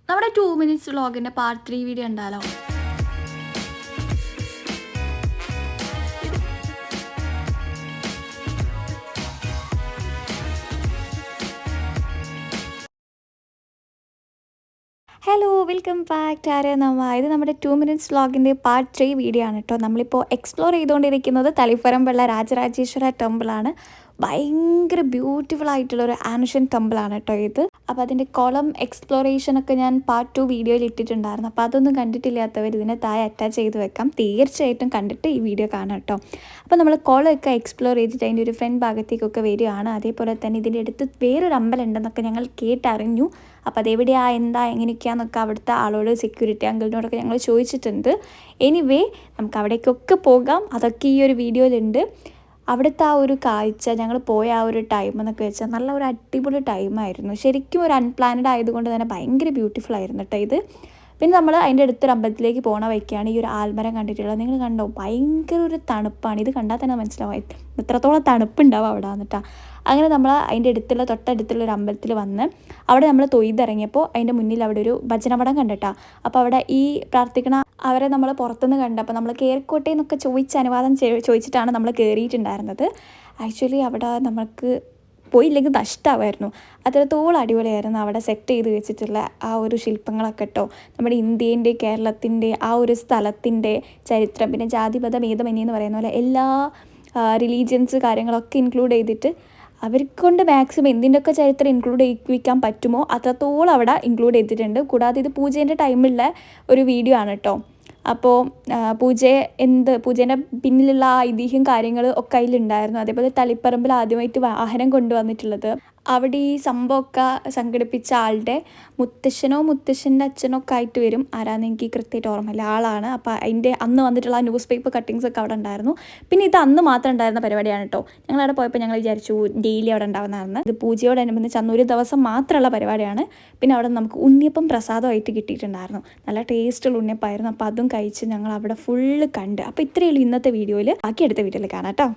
നമ്മുടെ 2 മിനിറ്റ്സ് വ്ളോഗിൻ്റെ part 3 video ഉണ്ടാലോ? Hello, welcome back to Arya നമ്മ. ഇത് നമ്മുടെ 2 മിനിറ്റ്സ് വ്ളോഗിൻ്റെ പാർട്ട് 3 വീഡിയോ ആണ് കേട്ടോ. നമ്മളിപ്പോൾ എക്സ്പ്ലോർ ചെയ്തുകൊണ്ടിരിക്കുന്നത് തളിപ്പറമ്പുള്ള രാജരാജേശ്വര ടെമ്പിളാണ്. ഭയങ്കര ബ്യൂട്ടിഫുൾ ആയിട്ടുള്ളൊരു ആൻഷ്യൻ ടെമ്പിളാണ് കേട്ടോ ഇത്. അപ്പോൾ അതിൻ്റെ കുളം എക്സ്പ്ലോറേഷനൊക്കെ ഞാൻ പാർട്ട് 2 വീഡിയോയിൽ ഇട്ടിട്ടുണ്ടായിരുന്നു. അപ്പോൾ അതൊന്നും കണ്ടിട്ടില്ലാത്തവർ ഇതിനെ താഴെ അറ്റാച്ച് ചെയ്ത് വെക്കാം. തീർച്ചയായിട്ടും കണ്ടിട്ട് ഈ വീഡിയോ കാണാം കേട്ടോ. അപ്പോൾ നമ്മൾ കുളമൊക്കെ എക്സ്പ്ലോർ ചെയ്തിട്ട് അതിൻ്റെ ഒരു ഫ്രണ്ട് ഭാഗത്തേക്കൊക്കെ വരികയാണ്. അതേപോലെ തന്നെ ഇതിൻ്റെ അടുത്ത് വേറൊരു അമ്പലം ഉണ്ടെന്നൊക്കെ ഞങ്ങൾ കേട്ടറിഞ്ഞു. അപ്പോൾ അതെവിടെയാ, എന്താ, എങ്ങനെയൊക്കെയാണെന്നൊക്കെ അവിടുത്തെ ആളോട്, സെക്യൂരിറ്റി അങ്കിളിനോടൊക്കെ ഞങ്ങൾ ചോദിച്ചിട്ടുണ്ട്. എനിവേ, നമുക്ക് അവിടേക്കൊക്കെ പോകാം. അതൊക്കെ ഈ ഒരു വീഡിയോയിലുണ്ട്. അവിടുത്തെ ആ ഒരു കാഴ്ച, ഞങ്ങൾ പോയ ആ ഒരു ടൈം എന്നൊക്കെ വെച്ചാൽ നല്ല ഒരു അടിപൊളി ടൈമായിരുന്നു. ശരിക്കും ഒരു അൺപ്ലാനഡ് ആയതുകൊണ്ട് തന്നെ ഭയങ്കര ബ്യൂട്ടിഫുൾ ആയിരുന്നു കേട്ടോ ഇത്. പിന്നെ നമ്മൾ അതിൻ്റെ അടുത്തൊരു അമ്പലത്തിലേക്ക് പോകണ വഴിക്കാണ് ഈ ഒരു ആൽമരം കണ്ടിട്ടുള്ളത്. നിങ്ങൾ കണ്ടോ, ഭയങ്കര ഒരു തണുപ്പാണ്. ഇത് കണ്ടാൽ തന്നെ മനസ്സിലാവും എത്രത്തോളം തണുപ്പുണ്ടാവും അവിടെ വന്നിട്ടാ. അങ്ങനെ നമ്മൾ അതിൻ്റെ അടുത്തുള്ള തൊട്ടടുത്തുള്ള ഒരു അമ്പലത്തിൽ വന്ന് അവിടെ നമ്മൾ തൊയ്തിറങ്ങിയപ്പോൾ അതിൻ്റെ മുന്നിൽ അവിടെ ഒരു ഭജനമടം കണ്ടിട്ടാ. അപ്പോൾ അവിടെ ഈ പ്രാർത്ഥിക്കണ അവരെ നമ്മൾ പുറത്തുനിന്ന് കണ്ടു. അപ്പോൾ നമ്മൾ കയറിക്കോട്ടെ എന്നൊക്കെ അനുവാദം ചോദിച്ചിട്ടാണ് നമ്മൾ കയറിയിട്ടുണ്ടായിരുന്നത്. ആക്ച്വലി അവിടെ നമുക്ക് പോയില്ലെങ്കിൽ നഷ്ടമായിരുന്നു. അത്രത്തോളം അടിപൊളിയായിരുന്നു അവിടെ സെറ്റ് ചെയ്ത് വെച്ചിട്ടുള്ള ആ ഒരു ശില്പങ്ങളൊക്കെ കേട്ടോ. നമ്മുടെ ഇന്ത്യേൻ്റെ, കേരളത്തിൻ്റെ ആ ഒരു സ്ഥലത്തിൻ്റെ ചരിത്രം, പിന്നെ ജാതിമത ഭേദമന്യേ എന്ന് പറയുന്ന പോലെ എല്ലാ റിലീജിയൻസ് കാര്യങ്ങളൊക്കെ ഇൻക്ലൂഡ് ചെയ്തിട്ട് അവർക്കൊണ്ട് മാക്സിമം എന്തിൻ്റെയൊക്കെ ചരിത്രം ഇൻക്ലൂഡ് ചെയ്യിക്കാൻ പറ്റുമോ അത്രത്തോളം അവിടെ ഇൻക്ലൂഡ് ചെയ്തിട്ടുണ്ട്. കൂടാതെ ഇത് പൂജേൻ്റെ ടൈമിലുള്ള ഒരു വീഡിയോ ആണ് കേട്ടോ. അപ്പോൾ പൂജേൻ്റെ പിന്നിലുള്ള ഐതിഹ്യം കാര്യങ്ങൾ ഒക്കെ അതിലുണ്ടായിരുന്നു. അതേപോലെ തളിപ്പറമ്പിൽ ആദ്യമായിട്ട് വാഹനം കൊണ്ടുവന്നിട്ടുള്ളത് അവിടെ ഈ സംഭവമൊക്കെ സംഘടിപ്പിച്ച ആളുടെ മുത്തശ്ശനോ മുത്തശ്ശൻ്റെ അച്ഛനോ ഒക്കെ ആയിട്ട് വരും. ആരാന്ന് എനിക്ക് കൃത്യമായിട്ട് ഓർമ്മയില്ല, ആളാണ്. അപ്പോൾ അതിൻ്റെ അന്ന് വന്നിട്ടുള്ള ന്യൂസ് പേപ്പർ കട്ടിങ്സ് ഒക്കെ അവിടെ ഉണ്ടായിരുന്നു. പിന്നെ ഇത് അന്ന് മാത്രം ഉണ്ടായിരുന്ന പരിപാടിയാണ് കേട്ടോ. ഞങ്ങളവിടെ പോയപ്പോൾ ഞങ്ങൾ വിചാരിച്ചു ഡെയിലി അവിടെ ഉണ്ടാവുന്നതാണ്. ഇത് പൂജയോടനുബന്ധിച്ച് അന്ന് ഒരു ദിവസം മാത്രമുള്ള പരിപാടിയാണ്. പിന്നെ അവിടെ നമുക്ക് ഉണ്ണിയപ്പം പ്രസാദമായിട്ട് കിട്ടിയിട്ടുണ്ടായിരുന്നു. നല്ല ടേസ്റ്റുള്ള ഉണ്ണിയപ്പമായിരുന്നു. അപ്പോൾ അതും കഴിച്ച് ഞങ്ങൾ അവിടെ ഫുള്ള് കണ്ട്. അപ്പോൾ ഇത്രയേ ഉള്ളൂ ഇന്നത്തെ വീഡിയോയിൽ. ബാക്കി അടുത്ത വീഡിയോയിൽ കാണാം കേട്ടോ.